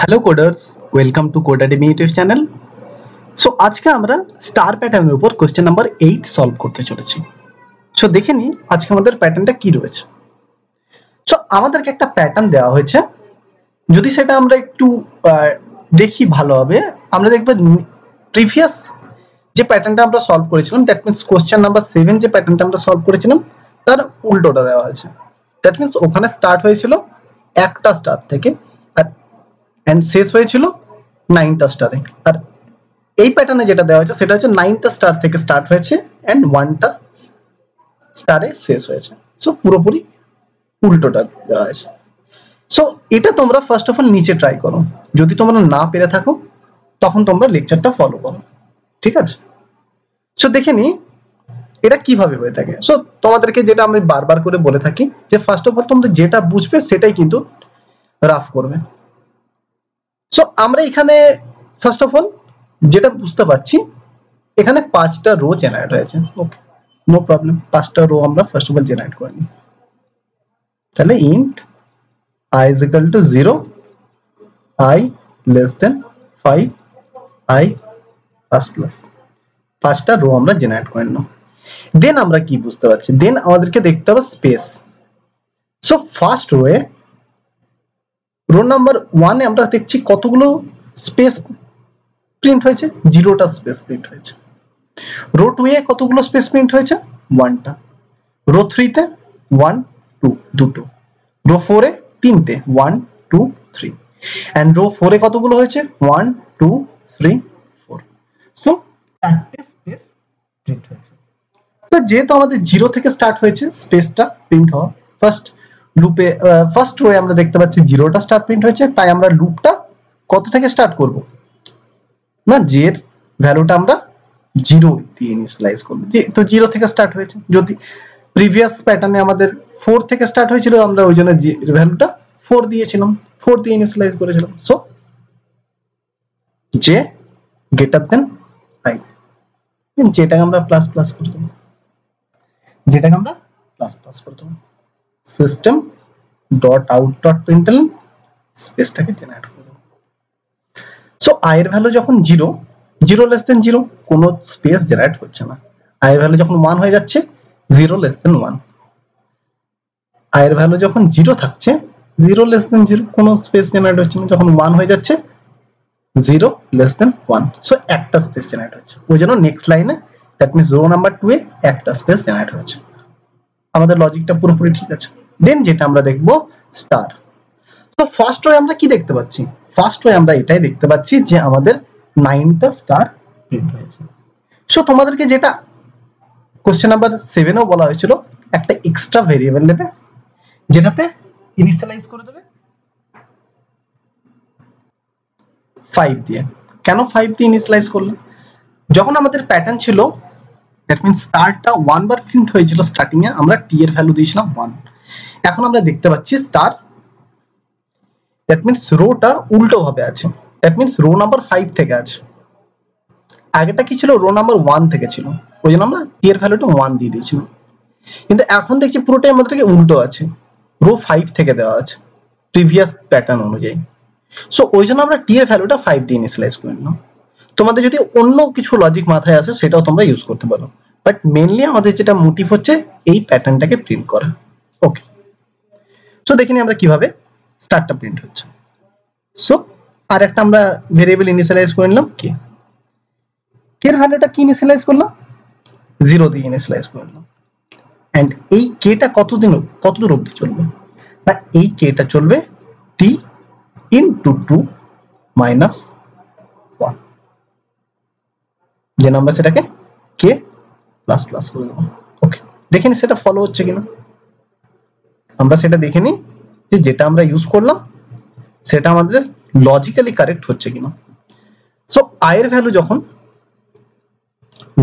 Hello coders, welcome to Codeademy YouTube channel. So আজকে আমরা star প্যাটার্নের উপর কোশ্চেন নাম্বার 8 সলভ করতে চলেছি। সো দেখে নিই আজকে আমাদের প্যাটার্নটা কি রয়েছে। সো আমাদেরকে একটা প্যাটার্ন দেওয়া হয়েছে, যদি সেটা আমরা একটু দেখি ভালো হবে। আমরা দেখব প্রিভিয়াস যে প্যাটার্নটা আমরা সলভ করেছিলাম, দ্যাট মিন্স কোশ্চেন নাম্বার 7 যে প্যাটার্নটা আমরা সলভ করেছিলাম তার উল্টোটা দেওয়া হয়েছে। দ্যাট মিন্স ওখানে স্টার্ট হয়েছিল একটা স্টার থেকে আর এন্ড শেষ হয়েছিল 9টা স্টারে, আর এই প্যাটার্নে যেটা দেওয়া হয়েছে সেটা হচ্ছে 9টা স্টার থেকে স্টার্ট হয়েছে এন্ড 1টা স্টারে শেষ হয়েছে। সো পুরোপুরি উল্টোটা দেওয়া হয়েছে। সো এটা তোমরা ফার্স্ট অফ অল নিচে ট্রাই করো, যদি তোমরা না পেরে থাকো তখন তোমরা লেকচারটা ফলো করো, ঠিক আছে? সো দেখে নি এটা কিভাবে হয়ে থাকে। সো তোমাদেরকে যেটা আমি বারবার করে বলে থাকি যে ফার্স্ট অফ অল তোমরা যেটা বুঝবে সেটাই কিন্তু রাফ করবে। সো আমরা এখানে ফার্স্ট অফ অল যেটা বুঝতে পারছি, এখানে 5টা রো জেনারেট হয়েছে। ওকে, নো প্রবলেম, 5টা রো আমরা ফার্স্ট অফ অল জেনারেট করে নিই। তাহলে int i is equal to 0, i less than 5, i plus plus 5টা রো আমরা জেনারেট করে নিলাম। দেন আমরা কি বুঝতে পারছি, দেন আমাদেরকে দেখতে হবে স্পেস। সো ফার্স্ট রোয়ে রো নাম্বার 1 এ আমরা দেখছি কতগুলো স্পেস প্রিন্ট হয়েছে, 0টা স্পেস প্রিন্ট হয়েছে। রো 2 এ কতগুলো স্পেস প্রিন্ট হয়েছে, 1টা। রো 3 তে 1 2 দুটো। রো 4 এ 3টে, 1 2 3, এন্ড রো 4 এ কতগুলো হয়েছে, 1 2 3 4। সো 4টে স্পেস প্রিন্ট হয়েছে। তো যেহেতু আমাদের 0 থেকে স্টার্ট হয়েছে স্পেসটা প্রিন্ট হওয়া, ফার্স্ট লুপে ফার্স্ট রোয়ে আমরা দেখতে পাচ্ছি 0টা স্টার প্রিন্ট হয়েছে, তাই আমরা লুপটা কত থেকে স্টার্ট করব না, j এর ভ্যালুটা আমরা 0 দিয়ে ইনিশিয়ালাইজ করব। তো 0 থেকে স্টার্ট হয়েছে, যদি প্রিভিয়াস প্যাটার্নে আমাদের 4 থেকে স্টার্ট হয়েছিল আমরা ওই জন্য j এর ভ্যালুটা 4 দিয়েছিলাম, 4 দিয়ে ইনিশিয়ালাইজ করেছিলাম। So j greater than i, যেটাকে আমরা প্লাস প্লাস করে দেব, যেটাকে আমরা প্লাস প্লাস করে দেব। System dot out dot println স্পেসটাকে জেনারেট করে দেব। সো i এর ভ্যালু যখন 0 0 লেস দেন 0 কোনো স্পেস জেনারেট হচ্ছে না। i এর ভ্যালু যখন 1 হয়ে যাচ্ছে 0 লেস দেন 1, i এর ভ্যালু যখন 0 থাকছে 0 লেস দেন 0 কোনো স্পেস জেনারেট হচ্ছে না, যখন 1 হয়ে যাচ্ছে 0 লেস দেন 1, সো একটা স্পেস জেনারেট হচ্ছে। ওই জন্য নেক্সট লাইনে দ্যাট মিন্স রো নাম্বার 2 এ একটা স্পেস জেনারেট হচ্ছে। আমাদের লজিকটা পুরোপুরি ঠিক আছে। দেন যেটা আমরা দেখব স্টার। তো ফার্স্ট রো আমরা কি দেখতে পাচ্ছি, ফার্স্ট রো আমরা এটাই দেখতে পাচ্ছি যে আমাদের 9টা স্টার প্রিন্ট হয়েছে। সো তোমাদেরকে যেটা কোশ্চেন নাম্বার 7 এও বলা হয়েছিল, একটা এক্সট্রা ভেরিয়েবল নেবে যেটাতে ইনিশিয়ালাইজ করে দেবে 5 দিয়ে। কেন 5 দিয়ে ইনিশিয়ালাইজ করলে, যখন আমাদের প্যাটার্ন ছিল দ্যাট মিন্স স্টারটা 1 বার প্রিন্ট হয়েছিল স্টার্টিং এ, আমরা t এর ভ্যালু দিয়েছিলাম 1। এখন আমরা দেখতে পাচ্ছি স্টার দ্যাট মিন্স রোটা উল্টো ভাবে আছে, দ্যাট মিন্স রো নাম্বার 5 থেকে আছে। আগেটা কি ছিল, রো নাম্বার 1 থেকে ছিল, ওই জন্য আমরা t এর ভ্যালুটা 1 দিয়ে দিয়েছিলাম। কিন্তু এখন দেখছি পুরোটাই আমাদেরকে উল্টো আছে, রো 5 থেকে দেওয়া আছে প্রিভিয়াস প্যাটার্ন অনুযায়ী। সো ওই জন্য আমরা t এর ভ্যালুটা 5 দিয়ে ইনিশিয়ালাইজ করে নিলাম। তোমাদের যদি অন্য কিছু লজিক মাথায় আসে সেটাও তোমরা ইউজ করতে পারো, বাট মেইনলি আমাদের যেটা মোটিভ হচ্ছে এই প্যাটার্নটাকে প্রিন্ট করা। ওকে, সো দেখিনি আমরা কিভাবে স্টারটা প্রিন্ট হচ্ছে। সো আর একটা আমরা ভেরিয়েবল ইনিশিয়ালাইজ করে নিলাম কে, এর ভ্যালুটা কি ইনিশিয়ালাইজ করলাম, 0 দিয়ে ইনিশিয়ালাইজ করে নিলাম। এন্ড এই কেটা কতদূর অবধি চলবে, না এই কেটা চলবে t into 2 minus 1, যে আমরা সেটাকে k প্লাস প্লাস করে দেবো। ওকে, দেখে নি সেটা ফলো হচ্ছে কিনা, আমরা সেটা দেখে নি যে যেটা আমরা ইউজ করলাম সেটা আমাদের লজিক্যালি কারেক্ট হচ্ছে কিনা। সো i এর ভ্যালু যখন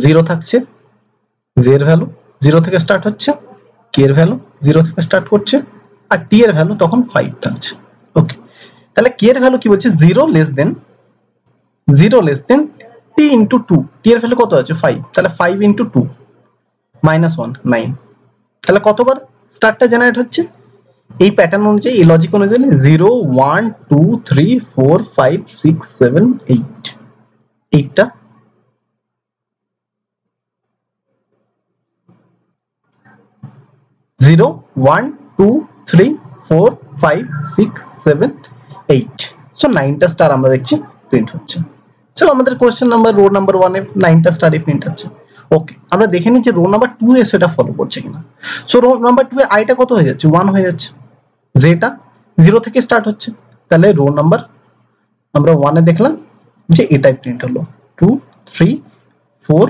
0 থাকছে, j এর ভ্যালু 0 থেকে স্টার্ট হচ্ছে, k এর ভ্যালু 0 থেকে স্টার্ট করছে, আর t এর ভ্যালু তখন 5 থাকছে। ওকে, তাহলে k এর ভ্যালু কি বলছে, 0 less than t into 2, t এর ভ্যালু কত আছে 5, তাহলে 5 into 2 minus 1 9, তাহলে কতবার স্টারটা জেনারেট হচ্ছে, এই প্যাটার্ন অনুযায়ী এই লজিক অনুযায়ী 0 1 2 3 4 5 6 7 8 এইটা 0 1 2 3 4 5 6 7 8 সো 9টা স্টার আমরা দেখছি প্রিন্ট হচ্ছে। চলো আমাদের কোশ্চেন নাম্বার রো নাম্বার 1 এ 9টা স্টারই প্রিন্ট হচ্ছে। ওকে, আমরা দেখে নিই যে রো নাম্বার 2 এ সেটা ফলো করছে কিনা। সো রো নাম্বার 2 এ আইটা কত হয়ে যাচ্ছে 1 হয়ে যাচ্ছে, জেটা 0 থেকে স্টার্ট হচ্ছে, তাহলে রো নাম্বার আমরা 1 এ দেখলাম যে এটাই প্রিন্ট হলো 2 3 4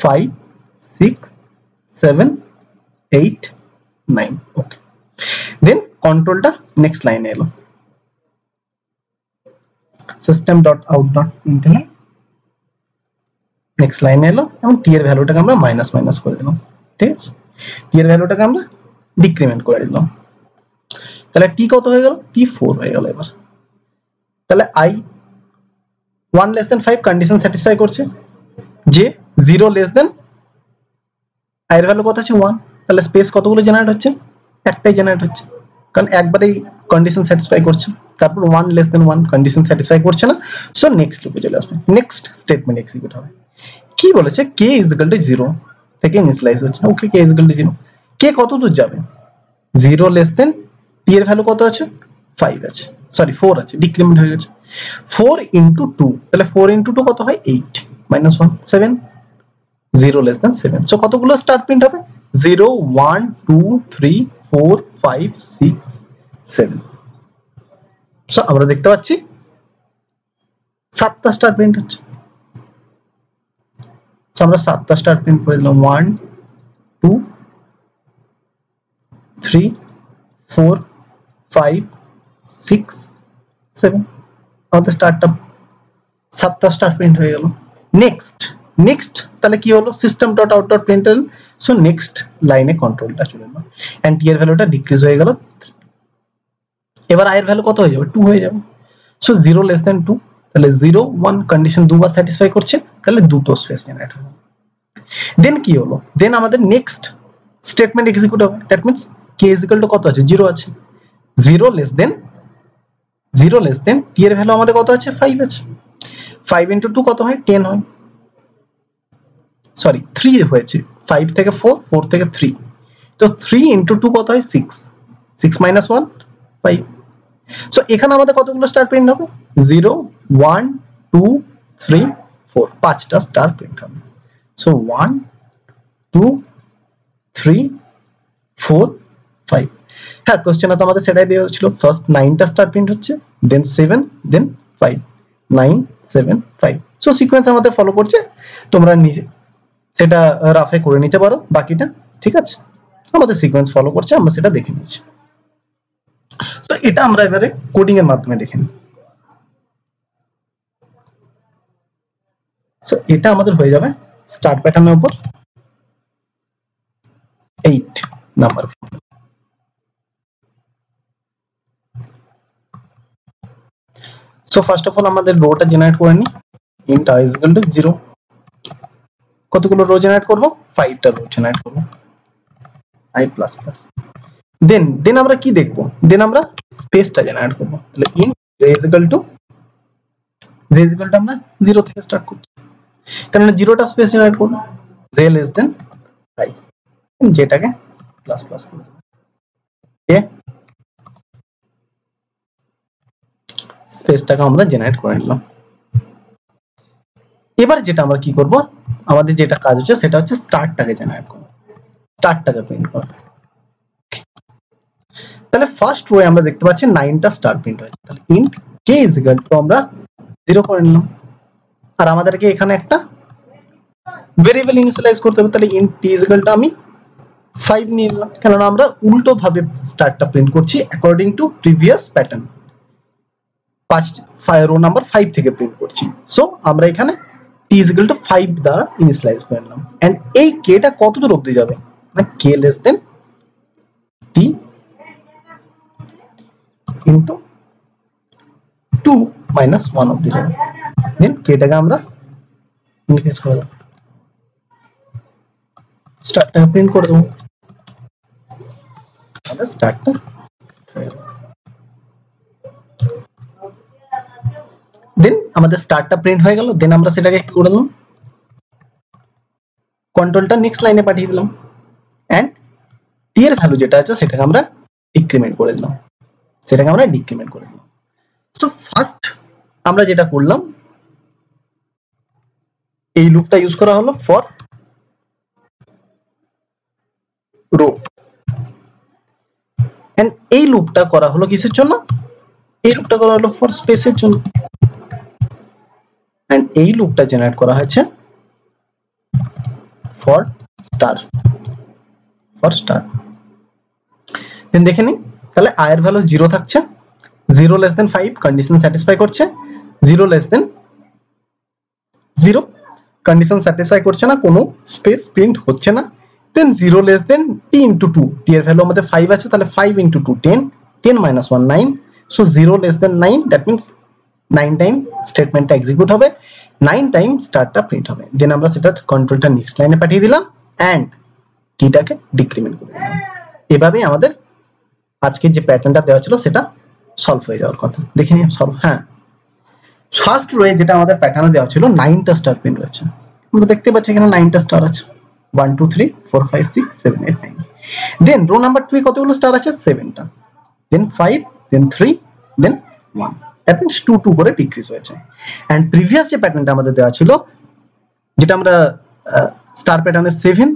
5 6 7 8 9। ওকে, দেন কন্ট্রোলটা নেক্সট লাইনে এলো system.out.println, নেক্সট লাইনে এলো এবং টি এর ভ্যালুটাকে আমরা মাইনাস মাইনাস করে দিলাম। ঠিক আছে, টি এর ভ্যালুটাকে আমরা ডিক্রিমেন্ট করে দিলাম, তাহলে টি কত হয়ে গেল টি 4 হয়ে গেল। এবার তাহলে i 1 less than 5 condition satisfy করছে, যে 0 লেস দেন i এর ভ্যালু কত আছে 1, তাহলে স্পেস কতগুলো জেনারেট হচ্ছে একটাই জেনারেট হচ্ছে, কারণ একবারেই কন্ডিশন স্যাটিসফাই করছে। তারপর 1 লেস দেন 1 কন্ডিশন স্যাটিসফাই করছে না, সো নেক্সট লুপে চলে আসবে, নেক্সট স্টেটমেন্ট এক্সিকিউট হবে। কি বলেছে k = 0 থেকে ইনিশিয়ালাইজ হচ্ছে। ওকে, k = 0, k কত দূর যাবে 0 লেস দেন t এর ভ্যালু কত আছে 5 আছে, সরি 4 আছে, ডিক্রিমেন্ট হয়ে গেছে 4 * 2, তাহলে 4 * 2 কত হয় 8 - 1 7, 0 লেস দেন 7, সো কতগুলো স্টার প্রিন্ট হবে 0 1 2 3 4 5 6 7। সো আমরা দেখতে পাচ্ছি 7টা স্টার প্রিন্ট হচ্ছে, সো আমরা 7টা স্টার প্রিন্ট করে দিলাম 1 2 3 4 5 6 7, আমাদের স্টারটা 7টা স্টার প্রিন্ট হয়ে গেল। নেক্সট তাহলে কি হলো system.out.println, সো নেক্সট লাইনে কন্ট্রোলটা চলে এলো এন্ড টি এর ভ্যালুটা ডিক্রিজ হয়ে গেল, এবার i এর ভ্যালু কত হয়ে যাবে 2 হয়ে যাবে, সো 0 লেস দেন 2, তাহলে 0 1 কন্ডিশন দুবার স্যাটিসফাই করছে, তাহলে দুটো স্পেস জেনারেট হবে। দেন কি হলো, দেন আমাদের নেক্সট স্টেটমেন্ট এক্সিকিউট হবে, দ্যাট মিন্স k = কত আছে 0 আছে, 0 লেস দেন t এর ভ্যালু আমাদের কত আছে 5 আছে, 5 * 2 কত হয় 10 হয়, সরি 3 হয়েছে, 5 থেকে 4 4 থেকে 3, তো 3 * 2 কত হয় 6 6 - 1 5, সো এখানে আমাদের কতগুলো স্টার প্রিন্ট হবে 0 1 2 3 4, 5টা স্টার প্রিন্ট হবে, সো 1 2 3 4 5। হ্যাঁ, কোশ্চেনে তো আমাদের সেটাই দেওয়া ছিল, ফার্স্ট 9টা স্টার প্রিন্ট হচ্ছে, দেন 7, দেন 5, 9 7 5, সো সিকোয়েন্স আমাদের ফলো করছে, তোমরা নিজে সেটা রাফে করে নিতে পারো বাকিটা। ঠিক আছে, আমাদের সিকোয়েন্স ফলো করছে, আমরা সেটা দেখে নিয়েছি। সো এটা আমরা এবারে কোডিং এর মাধ্যমে দেখে নিই। সো এটা আমাদের হয়ে যাবে স্টার্ট প্যাটার্নের উপর 8 number. So first of all আমাদের রোটা জেনারেট করে নিই, int i = 0, কতগুলো রো জেনারেট করব 5টা রো জেনারেট করব i++। দেন আমরা কি দেখব, দেন আমরা স্পেসটা জেনারেট করব, তাহলে int j = আমরা 0 থেকে স্টার্ট করব, কারণ 0টা স্পেস জেনারেট করব, j লেস দেন i, যেটাকে প্লাস প্লাস করব। ওকে, স্পেসটাকে আমরা জেনারেট করে নিলাম। এবার যেটা আমরা কি করব, আমাদের যেটা কাজ হচ্ছে সেটা হচ্ছে স্টার্টটাকে জেনারেট করব, স্টার্টটাকে প্রিন্ট করব। তাহলে ফার্স্ট রোয়ে আমরা দেখতে পাচ্ছি 9টা স্টার প্রিন্ট হয়েছে, তাহলে int k = আমরা 0 করে নিলাম, আর আমাদেরকে এখানে একটা ভেরিয়েবল ইনিশিয়ালাইজ করতে হবে, তাহলে int t = আমি 5 নিয়ে নিলাম, কারণ আমরা উল্টো ভাবে স্টার্টটা প্রিন্ট করছি according to previous pattern, 5 rho number 5 থেকে প্রিন্ট করছি, সো আমরা এখানে t = 5 দ্বারা ইনিশিয়ালাইজ করে নিলাম, এন্ড এই k টা কত দূর অবধি যাবে, মানে k less than t into 2 - 1 অবধি যাবে, দেন k টাকে আমরা ইনক্রিজ করে দেব, স্টার্টটা প্রিন্ট করে দেব, আমরা স্টার্টটা আমাদের স্টারটা প্রিন্ট হয়ে গেল, দেন আমরা সেটাকে কি করে দিলাম, কন্ট্রোলটা নেক্সট লাইনে পাঠিয়ে দিলাম, এন্ড টি এর ভ্যালু যেটা আছে সেটাকে আমরা ডিক্রিমেন্ট করে দিলাম, সো ফার্স্ট আমরা যেটা করলাম, এই লুপটা ইউজ করা হলো ফর রো, এন্ড এই লুপটা করা হলো কিসের জন্য, এই লুপটা করা হলো ফর স্পেসের জন্য, এন্ড এই লুপটা জেনারেট করা হয়েছে ফর স্টার, দেন দেখে নিই, তাহলে i এর ভ্যালু 0 থাকছে, 0 লেস দেন 5 কন্ডিশন স্যাটিসফাই করছে, 0 লেস দেন 0 কন্ডিশন স্যাটিসফাই করছে না, কোনো স্পেস প্রিন্ট হচ্ছে না, then 0 less than t into 2, t এর ভ্যালু আমাদের 5 আছে, তাহলে 5 into 2 10, 10 minus 1 9, so 0 less than 9, that means 9 time স্টেটমেন্টটা এক্সিকিউট হবে, 9 টাইম স্টারটা প্রিন্ট হবে, দেন আমরা সেটা কন্ট্রোলটা নেক্সট লাইনে পাঠিয়ে দিলাম, এন্ড টিটাকে ডিক্রিমেন্ট করে দিলাম। এভাবে আমাদের আজকে যে প্যাটার্নটা দেওয়া ছিল সেটা সলভ হয়ে যাওয়ার কথা। দেখে নিই সলভ। হ্যাঁ, ফার্স্ট রোয়ে যেটা আমাদের প্যাটার্নে দেওয়া ছিল 9টা স্টার প্রিন্ট হয়েছে, আমরা দেখতে পাচ্ছি এখানে 9টা স্টার আছে, 1 2 3 4 5 6 7 8 9, দেন রো নাম্বার 2 এ কতগুলো স্টার আছে, 7টা, দেন 5, দেন 3, দেন 1, দ্যাট মিন্স 2 2 করে ডিক্রিজ হয়েছে। এন্ড প্রিভিয়াস যে প্যাটার্নটা আমাদের দেওয়া ছিল, যেটা আমরা স্টার প্যাটার্নে 7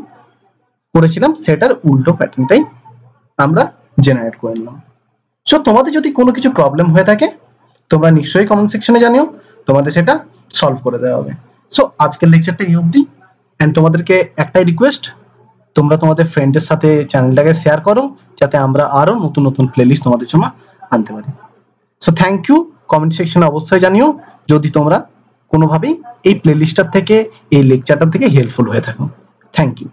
করেছিলাম, সেটার উল্টো প্যাটার্নটাই আমরা জেনারেট করে নিলাম। সো তোমাদের যদি কোনো কিছু প্রবলেম হয়ে থাকে তোমরা নিশ্চয়ই কমেন্ট সেকশনে জানিও, তোমাদের সেটা সলভ করে দেওয়া হবে। সো আজকের লেকচারটা এই অবধি, এন্ড তোমাদেরকে একটাই রিকোয়েস্ট, তোমরা তোমাদের ফ্রেন্ডদের সাথে চ্যানেলটাকে শেয়ার করো যাতে আমরা আরো নতুন নতুন প্লেলিস্ট তোমাদের জন্য আনতে পারি। সো থ্যাংক ইউ, কমেন্ট সেকশনে অবশ্যই জানিও যদি তোমরা কোনোভাবেই এই প্লেলিস্টটার থেকে, এই লেকচারটার থেকে হেল্পফুল হয়ে থাকো। Thank you.